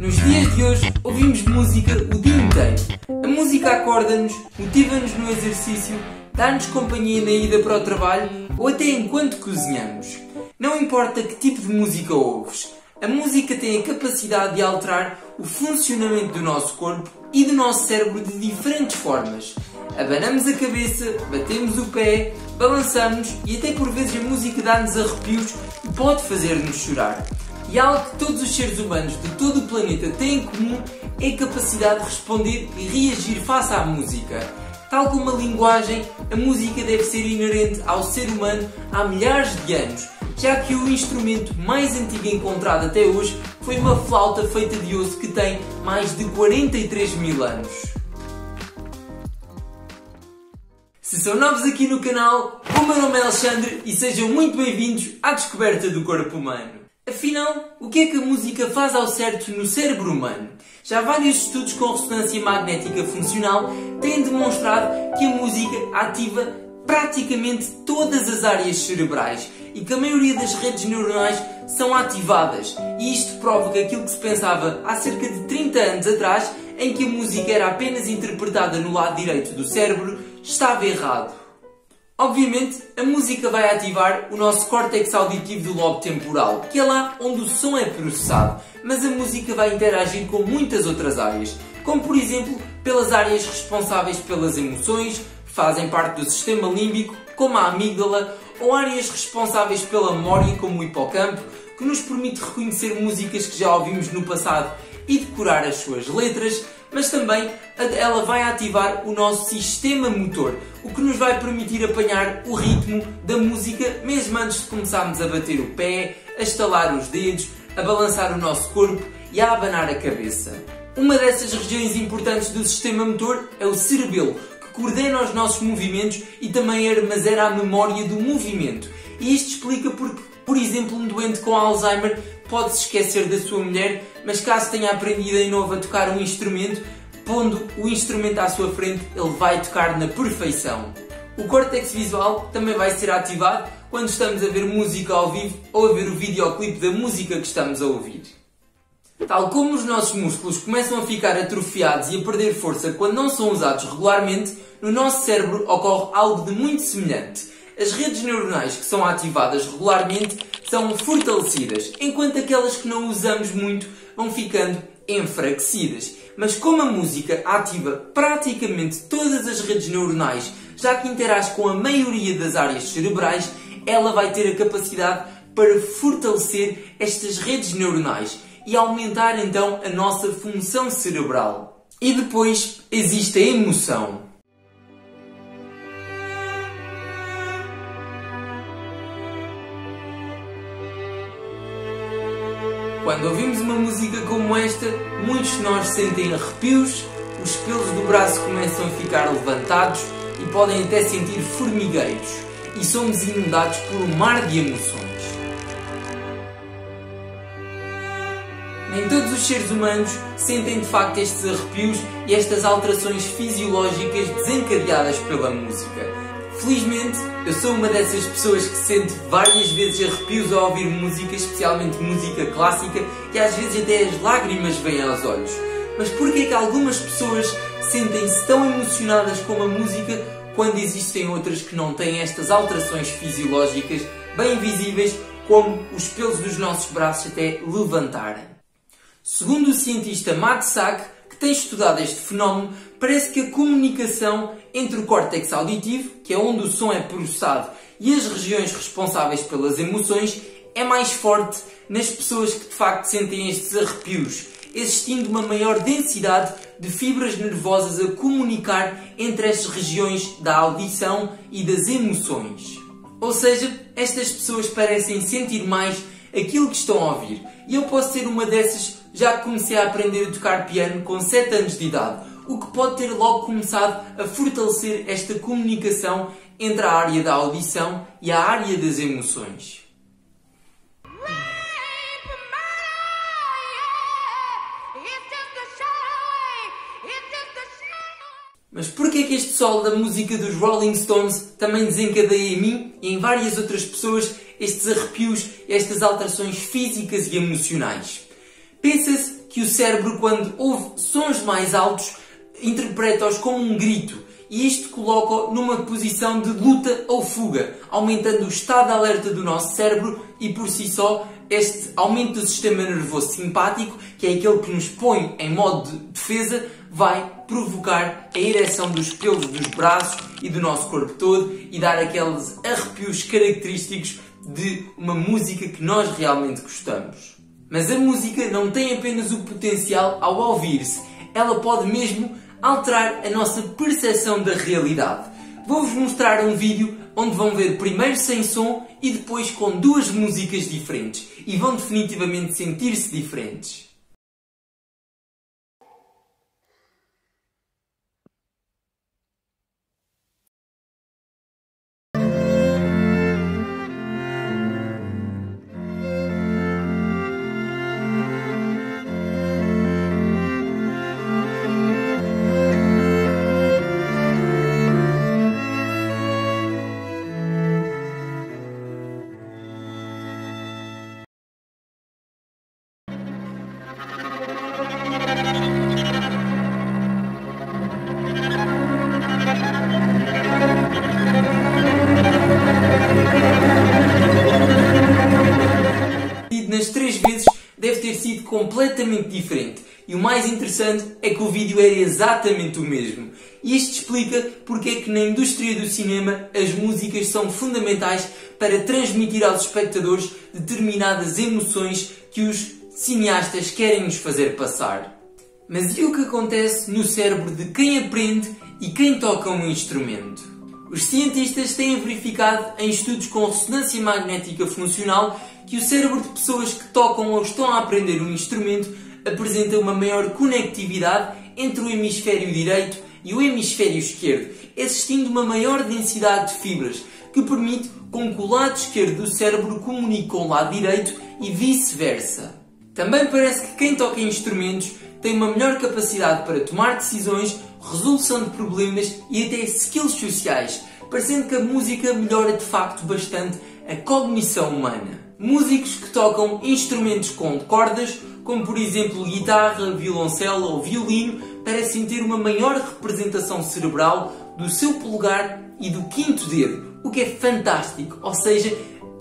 Nos dias de hoje ouvimos música o dia inteiro. A música acorda-nos, motiva-nos no exercício, dá-nos companhia na ida para o trabalho ou até enquanto cozinhamos. Não importa que tipo de música ouves, a música tem a capacidade de alterar o funcionamento do nosso corpo e do nosso cérebro de diferentes formas. Abanamos a cabeça, batemos o pé, balançamos e até por vezes a música dá-nos arrepios e pode fazer-nos chorar. E algo que todos os seres humanos de todo o planeta têm em comum é a capacidade de responder e reagir face à música. Tal como a linguagem, a música deve ser inerente ao ser humano há milhares de anos, já que o instrumento mais antigo encontrado até hoje foi uma flauta feita de osso que tem mais de 43 mil anos. Se são novos aqui no canal, o meu nome é Alexandre e sejam muito bem-vindos à descoberta do corpo humano. Afinal, o que é que a música faz ao certo no cérebro humano? Já vários estudos com ressonância magnética funcional têm demonstrado que a música ativa praticamente todas as áreas cerebrais e que a maioria das redes neuronais são ativadas. E isto prova que aquilo que se pensava há cerca de 30 anos atrás, em que a música era apenas interpretada no lado direito do cérebro, estava errado. Obviamente, a música vai ativar o nosso córtex auditivo do lobo temporal, que é lá onde o som é processado, mas a música vai interagir com muitas outras áreas, como por exemplo pelas áreas responsáveis pelas emoções, que fazem parte do sistema límbico, como a amígdala, ou áreas responsáveis pela memória, como o hipocampo, que nos permite reconhecer músicas que já ouvimos no passado e decorar as suas letras, mas também ela vai ativar o nosso sistema motor, o que nos vai permitir apanhar o ritmo da música mesmo antes de começarmos a bater o pé, a estalar os dedos, a balançar o nosso corpo e a abanar a cabeça. Uma dessas regiões importantes do sistema motor é o cerebelo, que coordena os nossos movimentos e também armazena a memória do movimento. E isto explica porque, por exemplo, um doente com Alzheimer pode se esquecer da sua mulher, mas caso tenha aprendido em novo a tocar um instrumento, pondo o instrumento à sua frente, ele vai tocar na perfeição. O córtex visual também vai ser ativado quando estamos a ver música ao vivo ou a ver o videoclipe da música que estamos a ouvir. Tal como os nossos músculos começam a ficar atrofiados e a perder força quando não são usados regularmente, no nosso cérebro ocorre algo de muito semelhante. As redes neuronais que são ativadas regularmente são fortalecidas, enquanto aquelas que não usamos muito vão ficando enfraquecidas. Mas como a música ativa praticamente todas as redes neuronais, já que interage com a maioria das áreas cerebrais, ela vai ter a capacidade para fortalecer estas redes neuronais e aumentar então a nossa função cerebral. E depois existe a emoção. Quando ouvimos uma música como esta, muitos de nós sentem arrepios, os pelos do braço começam a ficar levantados e podem até sentir formigueiros, e somos inundados por um mar de emoções. Nem todos os seres humanos sentem de facto estes arrepios e estas alterações fisiológicas desencadeadas pela música. Felizmente, eu sou uma dessas pessoas que sente várias vezes arrepios ao ouvir música, especialmente música clássica, e às vezes até as lágrimas vêm aos olhos. Mas porquê é que algumas pessoas sentem-se tão emocionadas com a música quando existem outras que não têm estas alterações fisiológicas bem visíveis, como os pelos dos nossos braços até levantarem? Segundo o cientista Matt Sack, que tem estudado este fenómeno, parece que a comunicação entre o córtex auditivo, que é onde o som é processado, e as regiões responsáveis pelas emoções, é mais forte nas pessoas que de facto sentem estes arrepios, existindo uma maior densidade de fibras nervosas a comunicar entre estas regiões da audição e das emoções. Ou seja, estas pessoas parecem sentir mais aquilo que estão a ouvir. E eu posso ser uma dessas, já que comecei a aprender a tocar piano com 7 anos de idade, o que pode ter logo começado a fortalecer esta comunicação entre a área da audição e a área das emoções. Mas porquê é que este solo da música dos Rolling Stones também desencadeia em mim e em várias outras pessoas estes arrepios, estas alterações físicas e emocionais? Pensa-se que o cérebro, quando ouve sons mais altos, interpreta-os como um grito, e isto coloca-o numa posição de luta ou fuga, aumentando o estado de alerta do nosso cérebro e, por si só, este aumento do sistema nervoso simpático, que é aquele que nos põe em modo de defesa, vai provocar a ereção dos pelos dos braços e do nosso corpo todo e dar aqueles arrepios característicos de uma música que nós realmente gostamos. Mas a música não tem apenas o potencial ao ouvir-se, ela pode mesmo alterar a nossa percepção da realidade. Vou-vos mostrar um vídeo onde vão ver primeiro sem som e depois com duas músicas diferentes e vão definitivamente sentir-se diferentes. Nas 3 vezes deve ter sido completamente diferente. E o mais interessante é que o vídeo era exatamente o mesmo. E isto explica porque é que na indústria do cinema as músicas são fundamentais para transmitir aos espectadores determinadas emoções que os cineastas querem nos fazer passar. Mas e o que acontece no cérebro de quem aprende e quem toca um instrumento? Os cientistas têm verificado em estudos com ressonância magnética funcional que o cérebro de pessoas que tocam ou estão a aprender um instrumento apresenta uma maior conectividade entre o hemisfério direito e o hemisfério esquerdo, existindo uma maior densidade de fibras, que permite com que o lado esquerdo do cérebro comunique com o lado direito e vice-versa. Também parece que quem toca instrumentos tem uma melhor capacidade para tomar decisões, resolução de problemas e até skills sociais, parecendo que a música melhora de facto bastante a cognição humana. Músicos que tocam instrumentos com cordas, como por exemplo guitarra, violoncelo ou violino, parecem ter uma maior representação cerebral do seu polegar e do quinto dedo, o que é fantástico, ou seja,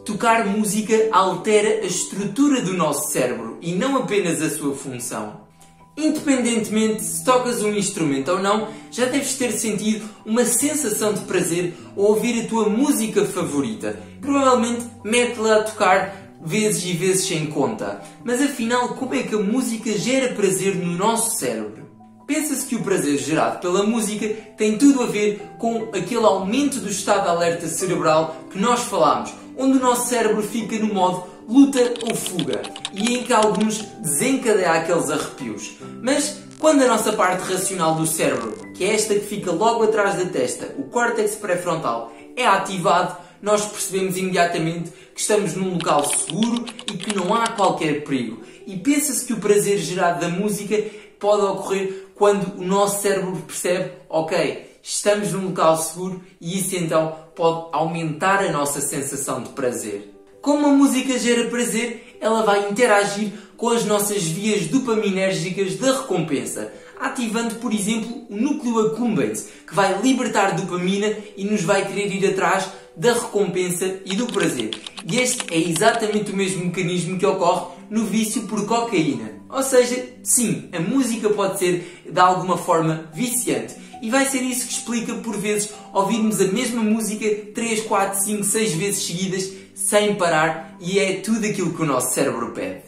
tocar música altera a estrutura do nosso cérebro e não apenas a sua função. Independentemente se tocas um instrumento ou não, já deves ter sentido uma sensação de prazer ao ouvir a tua música favorita. Provavelmente mete-la a tocar vezes e vezes sem conta. Mas afinal, como é que a música gera prazer no nosso cérebro? Pensa-se que o prazer gerado pela música tem tudo a ver com aquele aumento do estado de alerta cerebral que nós falámos, onde o nosso cérebro fica no modo luta ou fuga, e em que alguns desencadeia aqueles arrepios. Mas quando a nossa parte racional do cérebro, que é esta que fica logo atrás da testa, o córtex pré-frontal, é ativado, nós percebemos imediatamente que estamos num local seguro e que não há qualquer perigo. E pensa-se que o prazer gerado da música pode ocorrer quando o nosso cérebro percebe, ok, estamos num local seguro, e isso então pode aumentar a nossa sensação de prazer. Como a música gera prazer, ela vai interagir com as nossas vias dopaminérgicas da recompensa, ativando, por exemplo, o núcleo accumbens, que vai libertar dopamina e nos vai querer ir atrás da recompensa e do prazer. E este é exatamente o mesmo mecanismo que ocorre no vício por cocaína. Ou seja, sim, a música pode ser de alguma forma viciante. E vai ser isso que explica, por vezes, ouvirmos a mesma música 3, 4, 5, 6 vezes seguidas, sem parar, e é tudo aquilo que o nosso cérebro pede.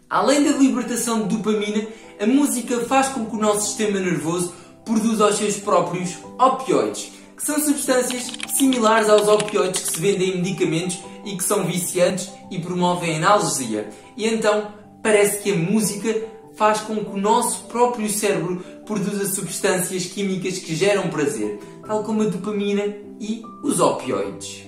Além da libertação de dopamina, a música faz com que o nosso sistema nervoso produza os seus próprios opioides, que são substâncias similares aos opioides que se vendem em medicamentos e que são viciantes e promovem a analgesia. E então, parece que a música faz com que o nosso próprio cérebro produza substâncias químicas que geram prazer, tal como a dopamina e os opioides.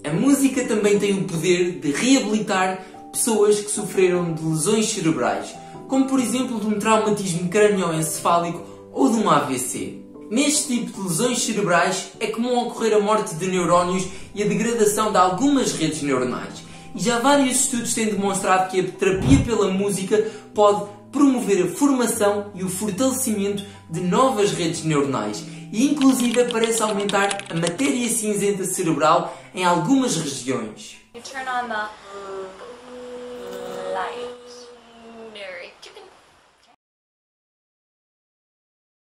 A música também tem o poder de reabilitar pessoas que sofreram de lesões cerebrais, como por exemplo de um traumatismo cranioencefálico ou de um AVC. Neste tipo de lesões cerebrais é comum ocorrer a morte de neurónios e a degradação de algumas redes neuronais. e já vários estudos têm demonstrado que a terapia pela música pode promover a formação e o fortalecimento de novas redes neuronais e inclusive parece aumentar a matéria cinzenta cerebral em algumas regiões. You turn on the light. Mary,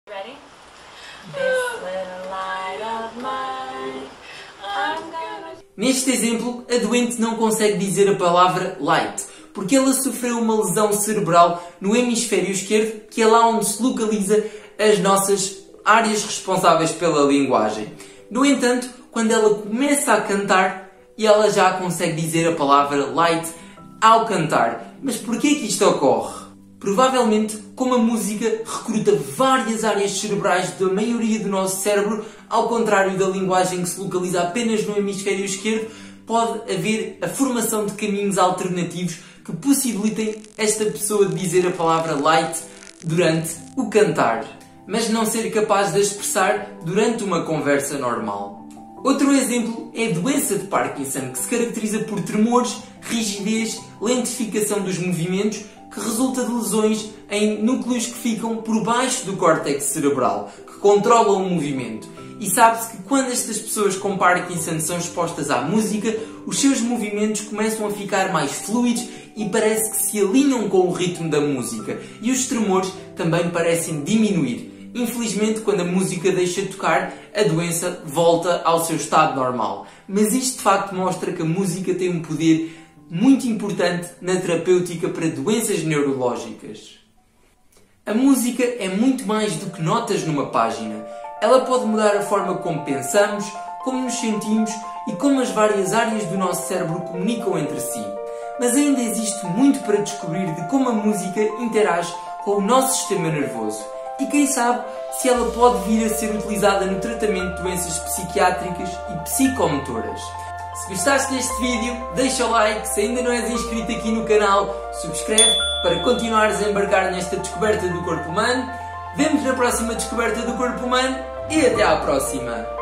ready? This little light of mine, I'm gonna... Neste exemplo, a doente não consegue dizer a palavra light, porque ela sofreu uma lesão cerebral no hemisfério esquerdo, que é lá onde se localiza as nossas áreas responsáveis pela linguagem. No entanto, quando ela começa a cantar, ela já consegue dizer a palavra light ao cantar. Mas porquê que isto ocorre? Provavelmente, como a música recruta várias áreas cerebrais da maioria do nosso cérebro, ao contrário da linguagem que se localiza apenas no hemisfério esquerdo, pode haver a formação de caminhos alternativos que possibilitem esta pessoa dizer a palavra light durante o cantar, mas não ser capaz de a expressar durante uma conversa normal. Outro exemplo é a doença de Parkinson, que se caracteriza por tremores, rigidez, lentificação dos movimentos, que resulta de lesões em núcleos que ficam por baixo do córtex cerebral, que controlam o movimento. E sabe-se que quando estas pessoas com Parkinson são expostas à música, os seus movimentos começam a ficar mais fluidos e parece que se alinham com o ritmo da música. E os tremores também parecem diminuir. Infelizmente, quando a música deixa de tocar, a doença volta ao seu estado normal. Mas isto de facto mostra que a música tem um poder muito importante na terapêutica para doenças neurológicas. A música é muito mais do que notas numa página. Ela pode mudar a forma como pensamos, como nos sentimos e como as várias áreas do nosso cérebro comunicam entre si. Mas ainda existe muito para descobrir de como a música interage com o nosso sistema nervoso. E quem sabe se ela pode vir a ser utilizada no tratamento de doenças psiquiátricas e psicomotoras. Se gostaste deste vídeo, deixa o like. Se ainda não és inscrito aqui no canal, subscreve para continuares a embarcar nesta descoberta do corpo humano. Vemo-nos na próxima descoberta do corpo humano e até à próxima!